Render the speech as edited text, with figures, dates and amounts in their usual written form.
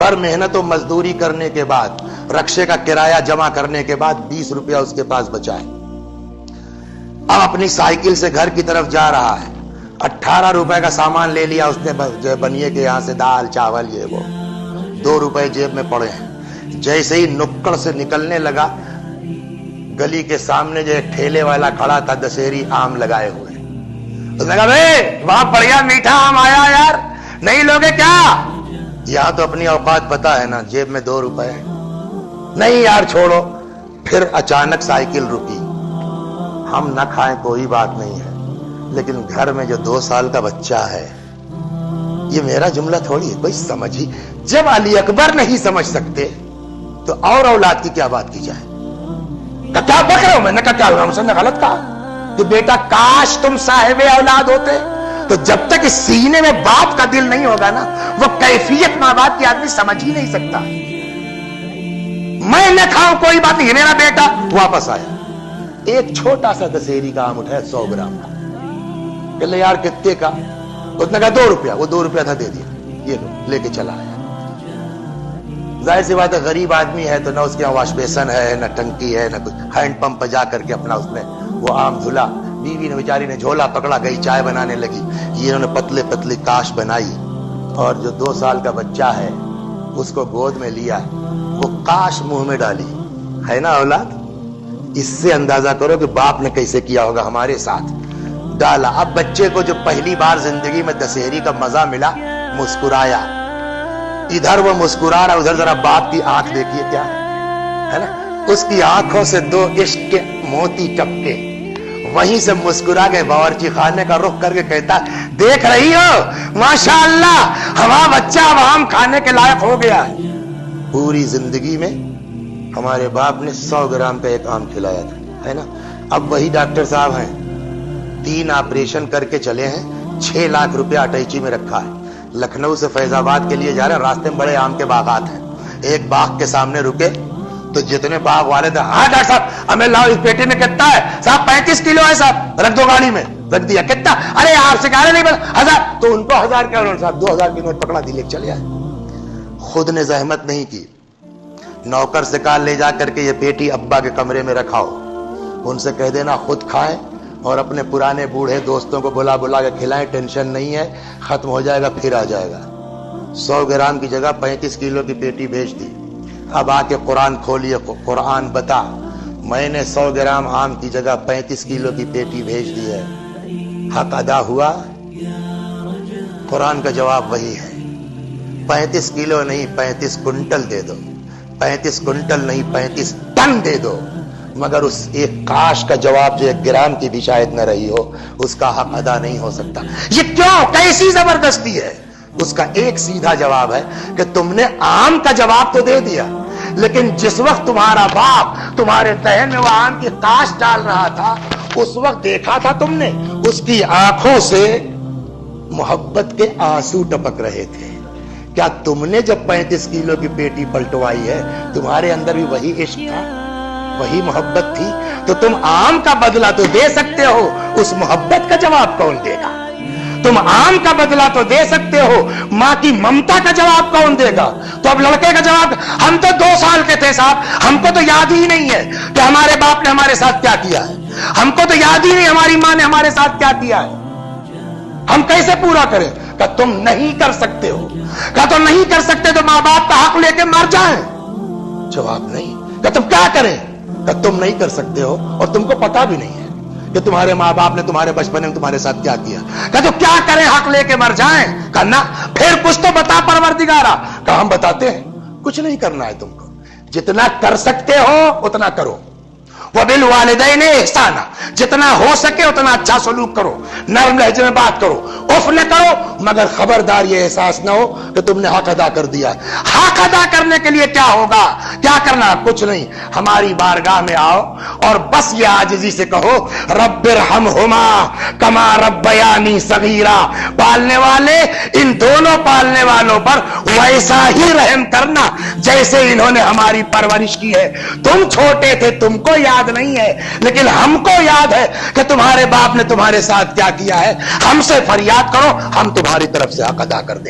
पर मेहनत और मजदूरी करने के बाद, रक्शे का किराया जमा करने के बाद 20 रुपया उसके पास बचा है। अब अपनी साइकिल से घर की तरफ जा रहा है, 18 रुपए का सामान ले लिया उसने, जो बनिए के यहां से दाल चावल ये वो, 2 रुपए जेब में पड़े हैं। जैसे ही नुक्कड़ से निकलने लगा, गली के सामने जो एक ठेले वाला खड़ा था, दशहरी आम लगाए हुए, उसने कहा भाई वहां बढ़िया मीठा आम आया यार, नहीं लोगे क्या? यहां तो अपनी औकात पता है ना, जेब में 2 रुपए है। नहीं यार छोड़ो। फिर अचानक साइकिल रुकी। हम ना खाएं कोई बात नहीं है, लेकिन घर में जो 2 साल का बच्चा है, ये मेरा जुमला थोड़ी है, कोई समझ ही। जब अली अकबर नहीं समझ सकते तो और औलाद की क्या बात की जाए? क्या बक रहा हूं मैंने क्या हमने गलत कहा कि बेटा काश तुम साहिब औलाद होते? तो जब तक इस सीने में बाप का दिल नहीं होगा ना, वो कैफियत मां बाप की आदमी समझ ही नहीं सकता। मैं न खाऊं कोई बात नहीं, मेरा बेटा वापस आया, एक छोटा सा दशहरी का आम उठाया 100 ग्राम का। कहले यार कितने का? उसने कहा 2 रुपया। वो 2 रुपया था, दे दिया, ये लो, लेके चला आया। जाहिर सी बात है गरीब आदमी है तो ना उसके यहाँ वॉश बेसन है, ना टंकी है, ना कुछ। हैंड पंप पर जा करके अपना उसने वो आम धुला। बीवी ने बेचारी ने झोला पकड़ा, गई चाय बनाने लगी। ये इन्होंने पतले पतली काश बनाई और जो 2 साल का बच्चा है उसको गोद में लिया, वो काश मुंह में डाली। है ना औलाद? इससे अंदाजा करो कि बाप ने कैसे किया होगा हमारे साथ। डाला। अब बच्चे को जो पहली बार जिंदगी में दशहरी का मजा मिला, मुस्कुराया। इधर वो मुस्कुरा रहा, उधर जरा बाप की आंख देखिए क्या है ना, उसकी आंखों से 2 इश्क के मोती टपके। वहीं से मुस्कुरा के बावर्ची खाने का रुख करके कहता, देख रही हो माशाअल्लाह हमारा बच्चा अब आम खाने के लायक हो गया है। पूरी जिंदगी में हमारे बाप ने 100 ग्राम का एक आम खिलाया था, है ना। अब वही डॉक्टर साहब हैं, 3 ऑपरेशन करके चले हैं, 6 लाख रुपया अटैची में रखा है। लखनऊ से फैजाबाद के लिए जा रहे हैं, रास्ते में बड़े आम के बागात हैं। एक बाग के सामने रुके तो जितने बाग वाले थे, हाँ डॉक्टर साहब हमें लाओ, इस पेटी में कितना है? साहब 35 किलो है साहब, रख दो गाड़ी में। रख दिया। कितना? अरे आपसे कहा नहीं, 1000। तो उनको 1000 का नोट साहब, 2000 की नोट पकड़ा, दिले चले आए। खुद ने जहमत नहीं की, नौकर से कहा ले जा करके ये पेटी अब्बा के कमरे में रखाओ, उनसे कह देना खुद खाएं और अपने पुराने बूढ़े दोस्तों को बुला बुला के खिलाएं, टेंशन नहीं है, खत्म हो जाएगा फिर आ जाएगा। 100 ग्राम की जगह 35 किलो की पेटी भेज दी। अब आके कुरान खोलिए, कुरान बता मैंने 100 ग्राम आम की जगह 35 किलो की पेटी भेज दी है, हक अदा हुआ? कुरान का जवाब वही है, 35 किलो नहीं 35 कुंटल दे दो, 35 कुंटल नहीं 35 टन दे दो, मगर उस एक काश का जवाब जो 1 ग्राम की भी शायद न रही हो, उसका हक अदा नहीं हो सकता। ये क्यों? कैसी जबरदस्ती है? उसका एक सीधा जवाब है कि तुमने आम का जवाब तो दे दिया, लेकिन जिस वक्त तुम्हारा बाप तुम्हारे दहन में वो आम की काश डाल रहा था, उस वक्त देखा था तुमने, उसकी आंखों से मोहब्बत के आंसू टपक रहे थे। क्या तुमने जब 35 किलो की पेटी पलटवाई है, तुम्हारे अंदर भी वही इश्क था, वही मोहब्बत थी? तो तुम आम का बदला तो दे सकते हो, उस मोहब्बत का जवाब कौन देगा? तुम आम का बदला तो दे सकते हो, मां की ममता का जवाब कौन देगा? तो अब लड़के का जवाब, हम तो 2 साल के थे साहब, हमको तो याद ही नहीं है कि हमारे बाप ने हमारे साथ क्या किया है, हमको तो याद ही नहीं हमारी मां ने हमारे साथ क्या किया है, हम कैसे पूरा करें? क्या तुम नहीं कर सकते हो? क्या तो नहीं कर सकते तो मां बाप का हक लेके मर जाएं? जवाब नहीं। क्या तुम क्या करें? क्या तुम नहीं कर सकते हो और तुमको पता भी नहीं है कि तुम्हारे माँ बाप ने तुम्हारे बचपन में तुम्हारे साथ क्या किया। क्या तो क्या करें? हक लेके मर जाएं? करना फिर कुछ तो बता परवरदिगारा। क्या हम बताते हैं? कुछ नहीं करना है तुमको, जितना कर सकते हो उतना करो। वबिल वालिदैन इहसाना, जितना हो सके उतना अच्छा सलूक करो, नरम लहजे में बात करो, उफ न करो, मगर खबरदार ये एहसास ना हो कि तुमने हक अदा कर दिया। हक अदा करने के लिए क्या होगा? क्या करना? कुछ नहीं, हमारी बारगाह में आओ और बस ये आजिज़ी से कहो, रब्बिरहमहुमा कमा रब्बयानी सगीरा। पालने वाले, इन दोनों पालने वालों पर वैसा ही रहम करना जैसे इन्होंने हमारी परवरिश की है। तुम छोटे थे, तुमको याद नहीं है, लेकिन हमको याद है कि तुम्हारे बाप ने तुम्हारे साथ क्या किया है। हमसे फरियाद करो, हम तुम्हारी तरफ से हक अदा कर दें।